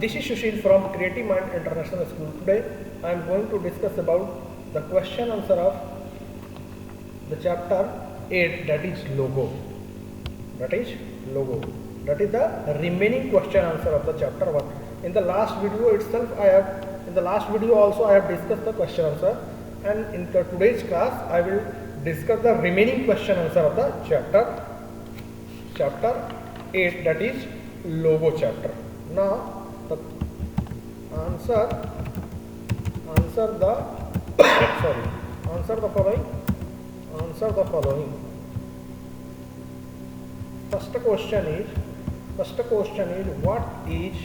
This is Sushil from Creative Mind International School. Today I am going to discuss about the question answer of the chapter 8, that is logo. That is logo. That is the remaining question answer of the chapter 1. In the last video itself I have discussed the question answer, and in today's class I will discuss the remaining question answer of the chapter 8, that is logo chapter. Now the answer the following. First question is what is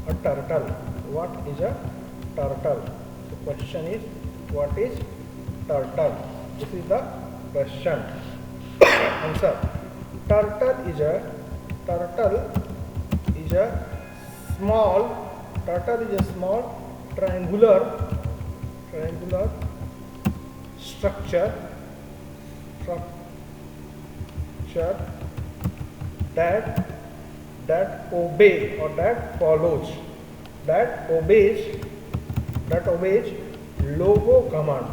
a turtle? What is a turtle? The question is what is turtle? This is the question. Answer: turtle is a small triangular structure that obeys logo command.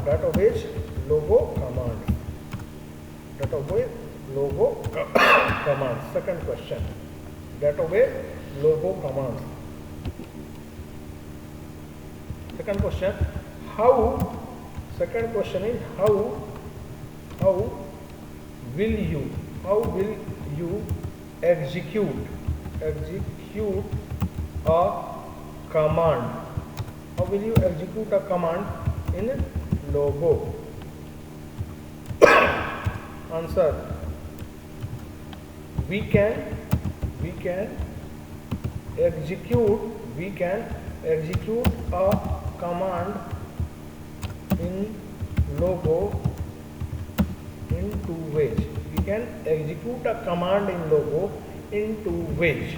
Second question: that obey logo commands. Second question is how will you execute a command? How will you execute a command in logo? Answer: we can execute a command in logo in two ways. We can execute a command in logo in two ways.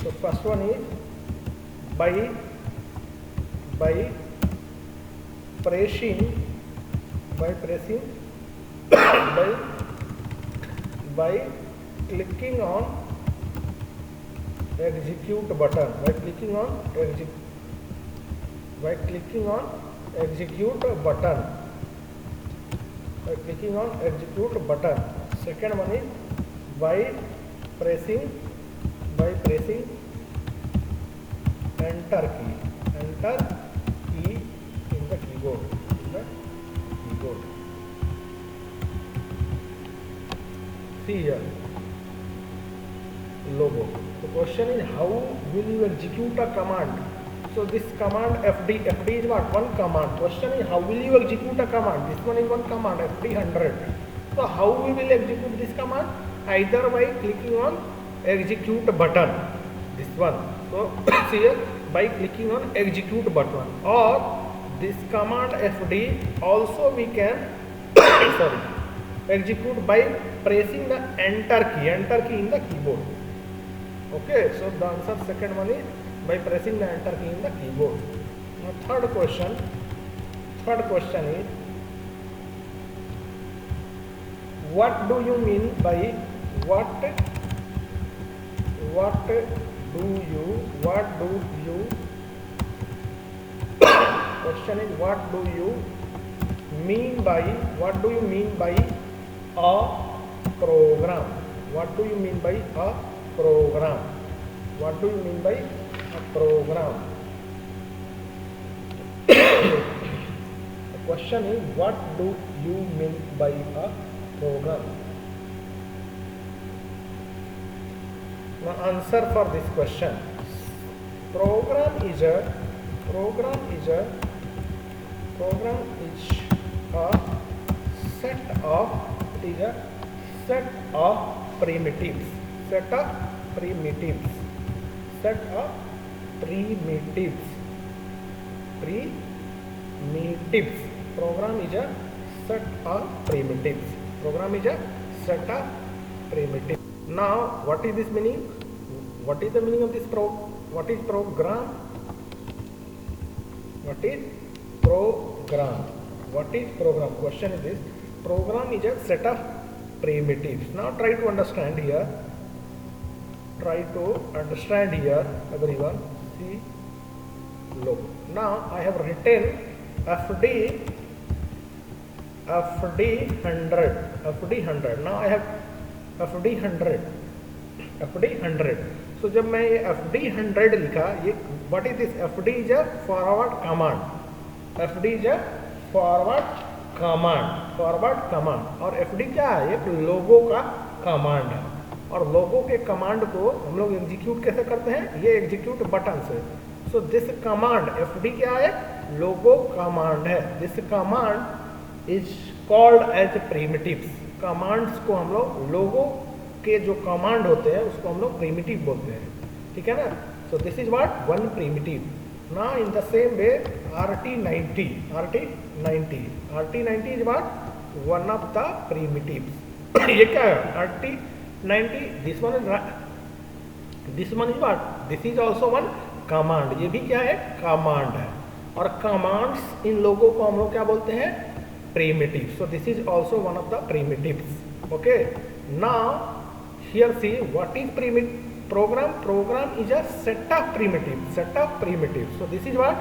So first one is by clicking on execute button. By clicking on execute button. Second one is by pressing enter key in the keyboard. See here, logo. The question is how will you execute a command? So this command FD is what? One command. Question is how will you execute a command? This one is one command, FD 100. So how we will execute this command? Either by clicking on execute button, this one. So see here, by clicking on execute button, or this command FD also we can execute by pressing the enter key in the keyboard. Okay, so the answer second one is by pressing the enter key in the keyboard. Now third question is what do you mean by question is what do you mean by a program? What do you mean by a program? The question is what do you mean by a program? Now answer for this question. Program is a set of primitives. Program is a set of primitives. Now what is this meaning? What is the meaning of this what is program? Question is this: program is a set of primitives. Now try to understand here. try to understand here, everyone. See, look, now I have written FD 100. Now I have FD 100. So जब मैं ये FD 100 लिखा, ये what is this? FD is a forward command. FD is a forward command. और FD क्या है? एक लोगो का कमांड है, और लोगो के कमांड को हम लोग एग्जीक्यूट कैसे करते हैं? ये एग्जीक्यूट बटन से. सो दिस कमांड FD क्या है? लोगो कमांड है. This command is called as primitives. Commands को हम लोग, लोगो के जो कमांड होते हैं उसको हम लोग प्रिमिटिव बोलते हैं. ठीक है ना? So this is what? One primitive. Now in the same way RT90 is what? One of the primitives. ये क्या है? RT90, this one is what? This is also one command. ये भी क्या है? कमांड है. और कमांड्स इन लोगों को हम लोग क्या बोलते हैं? Primitive. So this is also one of the primitives. Okay. Now here see what is primitive. Program is a set of primitives. So this is what?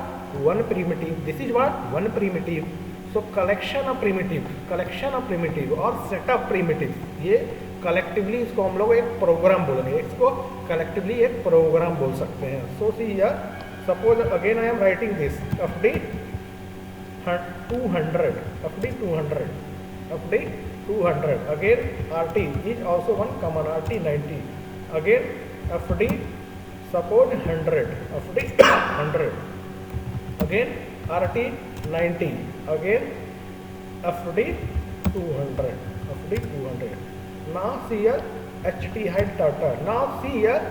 One primitive. This is what? One primitive. So collection of primitive और set of primitives, ये collectively इसको हम लोग एक programme बोलेंगे. इसको collectively एक programme बोल सकते हैं. So see here, suppose again I am writing this FD 200. Again RT is also one command. RT90. Again FD suppose 100. Again RT90. Again FD 200. Now see here HT hide turtle. Now see here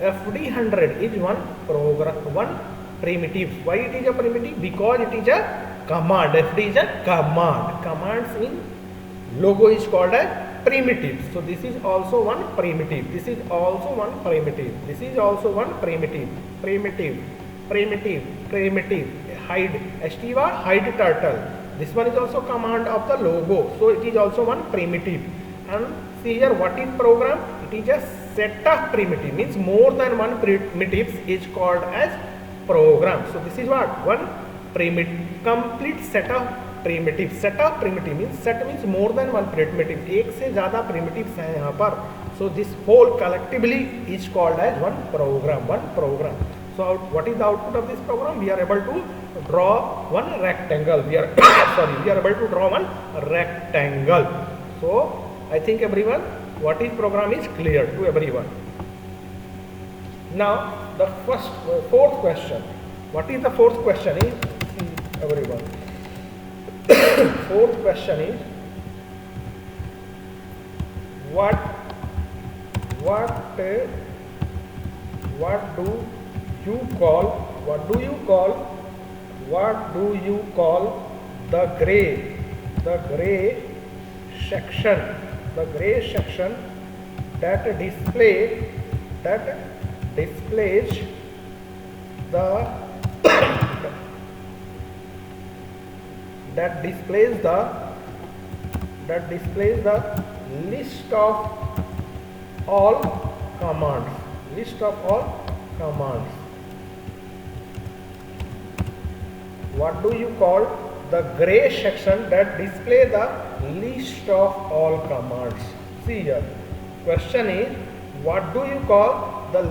FD 100 is one program, one primitive. Why it is a primitive? Because it is a command. FD is a command. Commands in logo is called as primitive. So this is also one primitive. This is also one primitive. Hide. HT was hide turtle. This one is also command of the logo. So it is also one primitive. And see here what is program? It is a set of primitive. Means more than one primitives is called as program. So this is what? One complete set of primitive. Set of primitive means, set means more than one primitive. एक से ज़्यादा primitives हैं यहाँ पर. So this whole collectively is called as one program. So what is the output of this program? We are able to draw one rectangle. We are able to draw one rectangle. So I think everyone, what is program is clear to everyone. Now the fourth question. What is the fourth question? Is everyone. Fourth question is what do you call the gray section that displays the list of all commands. What do you call the gray section that display the list of all commands? See here, question is what do you call the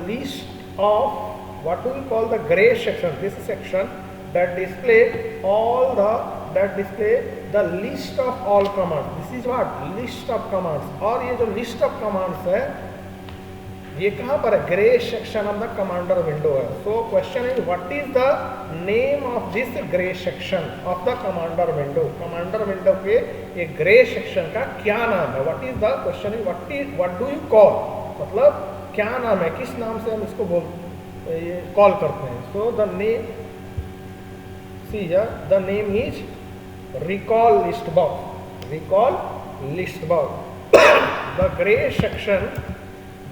gray section, this section that display the list of all commands. This is what? List of commands. और ये जो list of commands है, ये कहाँ पर है? Gray section of the commander window है. So question is what is the name of this gray section of the commander window? Commander window के ये gray section का क्या नाम है? What is the question is what do you call? मतलब क्या नाम है? किस नाम से हम इसको कॉल करते हैं? So the name, see here, the name is recall list box. The gray section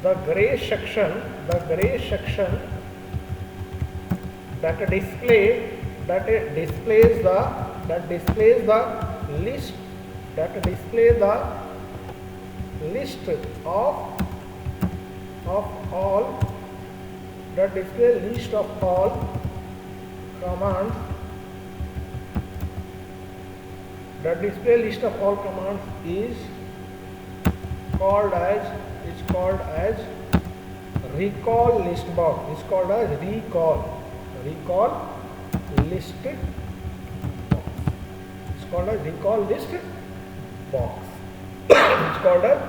that displays the list of all that display list of all commands that display list of all commands is called as recall list box. It's called as recall list box. It's called as recall list box. It's called as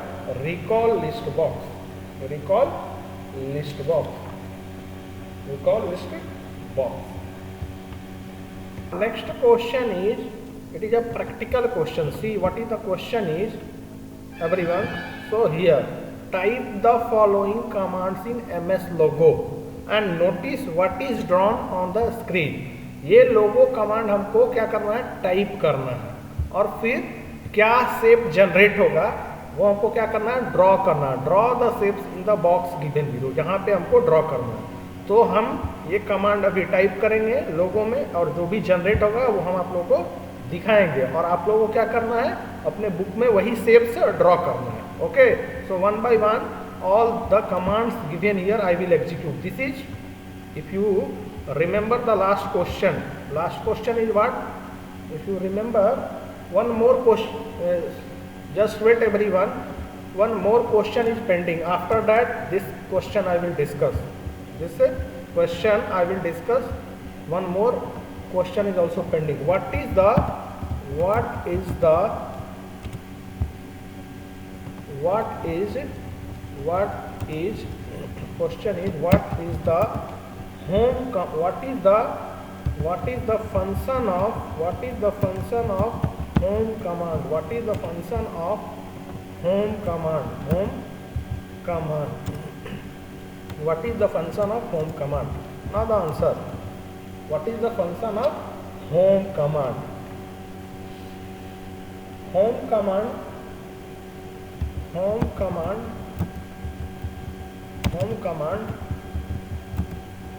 recall list box. Recall list box. Recall list box. Next question is, it is a practical question. See what is the question is, everyone. So here, type the following commands in MS Logo and notice what is drawn on the screen. ये लोगो command हमको क्या करना है, type करना है, और फिर क्या शेप जनरेट होगा वो हमको क्या करना है, ड्रॉ करना है. Draw the shapes in the box given below. यहाँ पे हमको ड्रॉ करना है. तो हम ये कमांड अभी टाइप करेंगे लोगो में, और जो भी जनरेट होगा वो हम आप लोगों को दिखाएंगे, और आप लोगों को क्या करना है, अपने बुक में वही शेप से ड्रॉ करना है. Okay, so one by one all the commands given here I will execute. This is, if you remember the last question is what? If you remember, one more question, just wait everyone, one more question is pending. After that this question I will discuss. One more question is also pending. What is the question is, what is the function of home command? What is the function of home command? What is the function of home command? Now the answer. What is the function of home command? Home command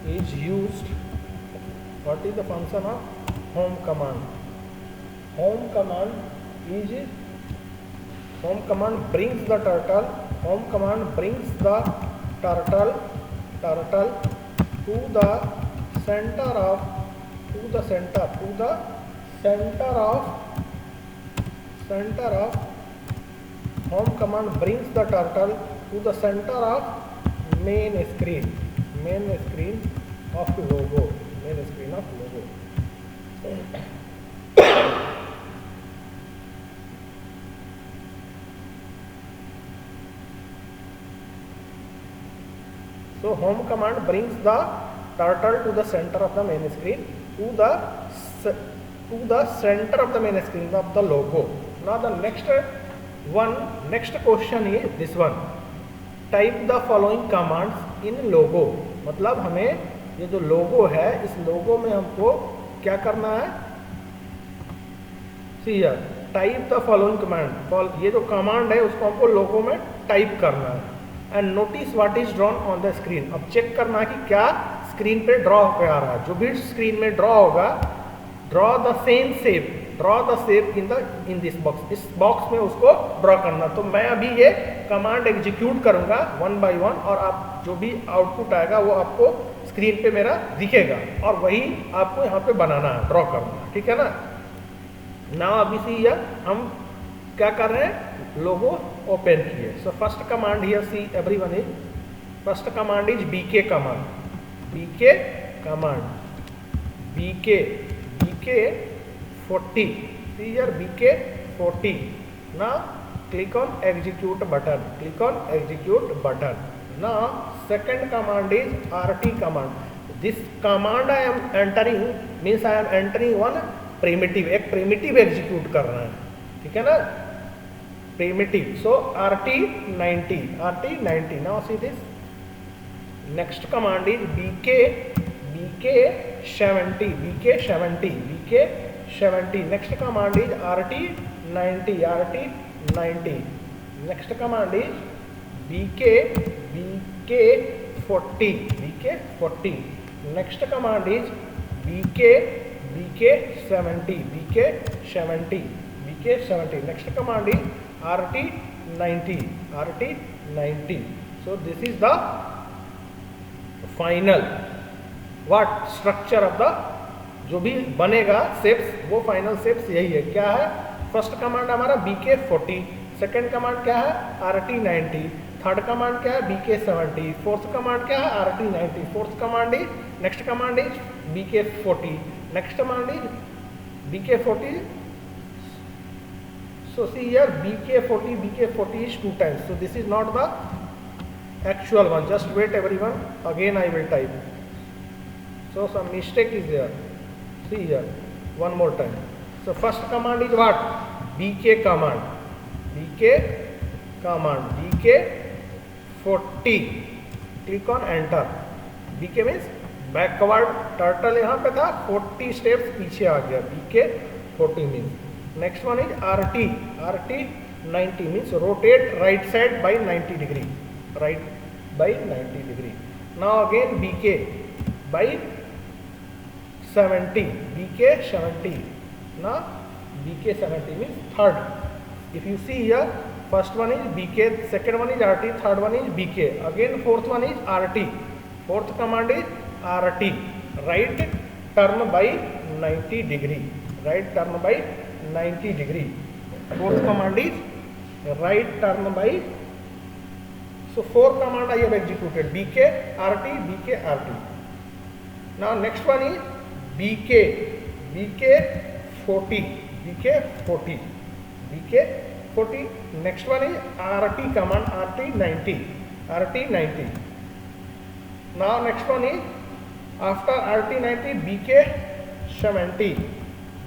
is used. What is the function of home command? Home command brings the turtle. Home command brings the turtle to the center of home command brings the turtle to the center of main screen of logo. So home command brings the turtle to the center of the main screen, to the center of the main screen of the logo. Now the next question is this one. Type the following commands in logo. मतलब हमें ये जो लोगो है, इस लोगो में हमको क्या करना है, see here, type the following command. ये जो कमांड है उसको हमको लोगो में टाइप करना है. And notice what is drawn on the screen. अब चेक करना है कि क्या स्क्रीन पे ड्रॉ होकर आ रहा है. जो भी स्क्रीन में ड्रॉ होगा, draw the same shape in this box. इस बॉक्स में उसको ड्रॉ करना. तो मैं अभी ये कमांड एग्जीक्यूट करूंगा वन बाय वन, और आप जो भी आउटपुट आएगा वो आपको स्क्रीन पे मेरा दिखेगा, और वही आपको यहाँ पे बनाना है, ड्रॉ करना है. ठीक है ना. नाउ अभी सी हियर हम क्या कर रहे हैं, लोगो ओपन किए. So first command here, see everyone is, first command is BK command. BK 40. See here, BK 40. Now click on execute button. Now second command is RT command. This command I am entering means I am entering one primitive. एक primitive execute कर रहा है. ठीक है ना, primitive. So RT90. Now see this. Next command is BK 70. Next command is RT90. Next command is BK 40. Next command is BK 70. Next command is RT90. So this is the final what structure of the, जो भी बनेगा shapes वो final shapes यही है। क्या है? First command हमारा BK40, second command क्या है? RT90, थर्ड कमांड क्या है? BK70, फोर्थ कमांड क्या है? RT90, fourth command is, next command is BK40, next command is BK40. So see here BK40 is 2 times. So this is not the actual one. Just wait everyone. Again I will type. So some mistake is there. See here. One more time. So first command is what? BK command. BK40. Click on enter. BK means backward. Turtle यहाँ पे था, 40 steps पीछे आ गया. BK40 means. Next one is RT90 means rotate right side by 90 degree, right by 90 degree. Now again BK by 70, BK70. Now BK70 means third. If you see here, first one is BK, second one is RT, third one is BK. Again fourth one is RT. Fourth command is RT, right turn by 90 degree. Right turn by 90 degree. Fourth command is right turn by. So 4 command I have executed: BK, RT, BK, RT. Now next one is BK40. Next one is RT command, RT90. Now next one is after RT90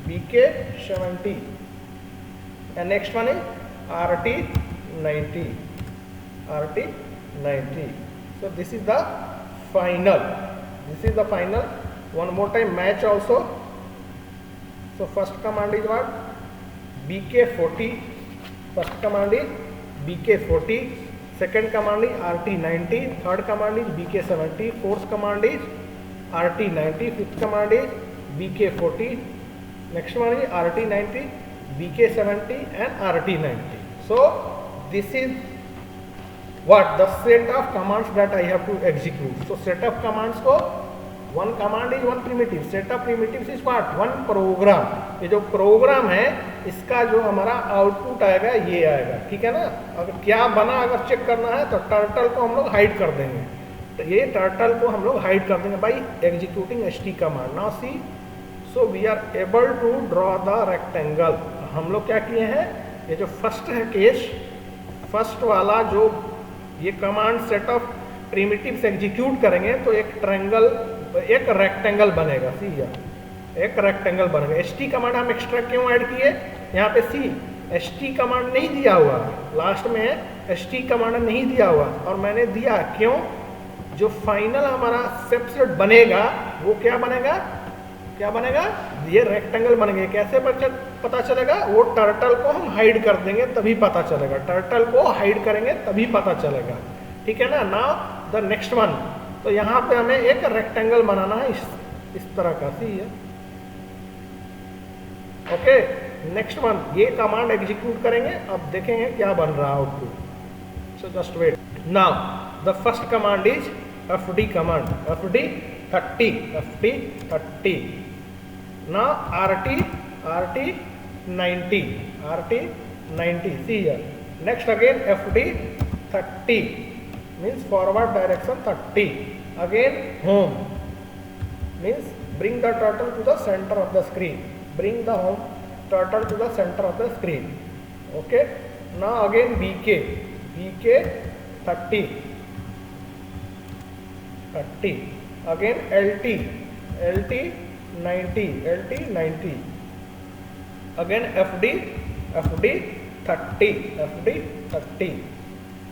BK70, and next one is RT90. So this is the final. One more time match also. So first command is what? BK40. First command is BK40. Second command is RT90. Third command is BK70. Fourth command is RT90. Fifth command is BK40. Next one is RT90, BK70 and RT90. So this is what the set of commands that I have to execute. So set of commands को, one command is one primitive. Set of primitives is what? One program. ये जो programme है इसका जो हमारा output आएगा ये आएगा, ठीक है ना। अगर क्या बना अगर चेक करना है तो टर्टल को हम लोग हाइड कर देंगे, तो ये टर्टल को हम लोग हाइड कर देंगे by executing ST command. Now see, so we are able to draw the rectangle. हम लोग क्या किए हैं, ये जो फर्स्ट है केस, फर्स्ट वाला जो ये command set of primitives execute करेंगे तो एक ट्रायंगल, एक रेक्टेंगल बनेगा. सी एक रेक्टेंगल बनेगा. ST कमांड हम एक्स्ट्रा क्यों ऐड किए, यहाँ पे सी ST कमांड नहीं दिया हुआ, लास्ट में ST कमांड नहीं दिया हुआ और मैंने दिया क्यों, जो फाइनल हमारा सबसेट बनेगा वो क्या बनेगा, क्या बनेगा, ये रेक्टेंगल बनेंगे. कैसे पता चलेगा, वो टर्टल को हम हाइड कर देंगे तभी पता चलेगा, टर्टल को हाइड करेंगे तभी पता चलेगा, ठीक है ना. नाउ द नेक्स्ट वन, तो यहाँ पे हमें एक रेक्टेंगल बनाना है इस तरह का. सी है ओके. नेक्स्ट वन, ये कमांड एग्जीक्यूट करेंगे, अब देखेंगे क्या बन रहा है output. So just wait. Now the first command is FD command, FD 30. Now RT 90. See here. Next again FD 30 means forward direction 30. Again home means bring the turtle to the center of the screen. Bring the home turtle to the center of the screen. Okay. Now again BK 30. Again LT 90. Again FD 30.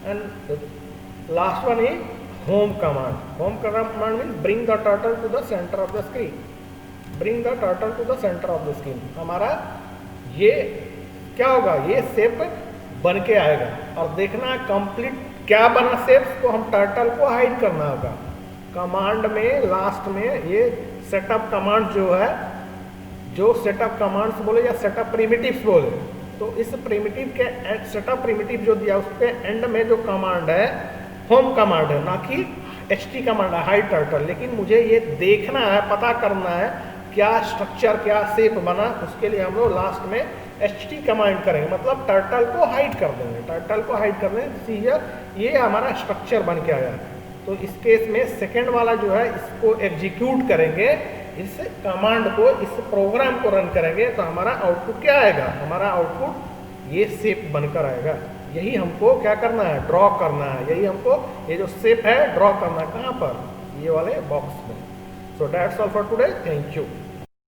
And the last one is home command. Home command means bring the turtle to the center of the screen. Bring the turtle to the center of the screen. हमारा ये क्या होगा, ये shape बन के आएगा और देखना है कंप्लीट क्या बना शेप, को हम टर्टल को हाइड करना होगा. कमांड में लास्ट में ये सेटअप कमांड जो है, जो सेटअप कमांड्स बोले या सेटअप प्रिमिटिव्स बोले, तो इस प्रिमिटिव के सेटअप प्रिमिटिव जो दिया उसके एंड में जो कमांड है होम कमांड है, ना कि ht कमांड है हाइड टर्टल, लेकिन मुझे ये देखना है, पता करना है क्या स्ट्रक्चर क्या शेप बना, उसके लिए हम लोग लास्ट में ht कमांड करेंगे, मतलब टर्टल को हाइड कर देंगे। टर्टल को हाइड कर देंगे, सीजर ये हमारा स्ट्रक्चर बन के आया। तो इस केस में सेकेंड वाला जो है इसको एग्जीक्यूट करेंगे, इस कमांड को, इस प्रोग्राम को रन करेंगे, तो हमारा आउटपुट क्या आएगा, हमारा आउटपुट ये शेप बनकर आएगा। यही हमको क्या करना है, ड्रॉ करना है, यही हमको ये जो शेप है ड्रॉ करना है, कहाँ पर, ये वाले बॉक्स में। So that's all for today, thank you.